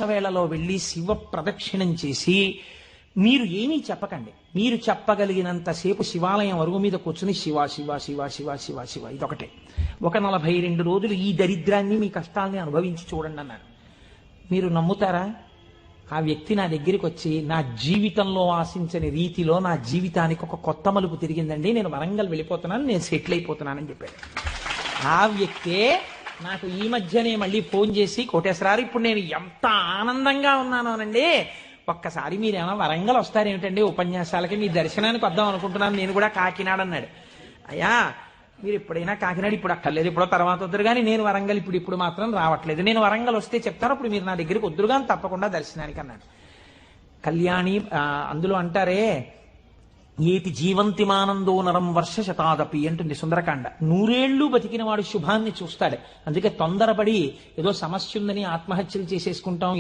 వేళలో వెళ్ళి శివ ప్రదక్షిణం చేసి మీరు ఏమీ చెప్పకండి. మీరు చెప్పగలిగినంతసేపు శివాలయం అరుగు మీద కూర్చుని శివ శివ శివ శివ శివ శివ ఇదొకటే. ఒక 42 రోజులు ఈ దరిద్రాన్ని మీ కష్టాల్ని అనుభవించి చూడండి అన్నారు. మీరు నమ్ముతారా? ఆ వ్యక్తి నా దగ్గరికి వచ్చి నా జీవితంలో ఆశించని రీతిలో నా జీవితానికి ఒక కొత్త మలుపు తిరిగిందండి, నేను వరంగల్ వెళ్ళిపోతున్నాను, నేను సెటిల్ అయిపోతున్నానని చెప్పాడు. ఆ వ్యక్తే నాకు ఈ మధ్యనే మళ్ళీ ఫోన్ చేసి, కోటేశ్వరారు ఇప్పుడు నేను ఎంత ఆనందంగా ఉన్నాను అనండి, ఒక్కసారి మీరేమో వరంగల్ వస్తారేమిటండి ఉపన్యాసాలకి, మీ దర్శనానికి వద్దాం అనుకుంటున్నాను, నేను కూడా కాకినాడ అన్నాడు. అయ్యా మీరు ఎప్పుడైనా కాకినాడ ఇప్పుడు అక్కర్లేదు, ఇప్పుడో తర్వాత వద్దురు కానీ నేను వరంగల్ ఇప్పుడు మాత్రం రావట్లేదు, నేను వరంగల్ వస్తే చెప్తాను, అప్పుడు మీరు నా దగ్గరికి వద్దురు కానీ తప్పకుండా దర్శనానికి అన్నాడు. కళ్యాణి అందులో అంటారే, ఏతి జీవంతిమానందో నరం వర్ష శతాదపి అంటుంది సుందరకాండ. 100 ఏళ్ళు బతికిన వాడు శుభాన్ని చూస్తాడు. అందుకే తొందరపడి ఏదో సమస్య ఉందని ఆత్మహత్యలు చేసేసుకుంటాం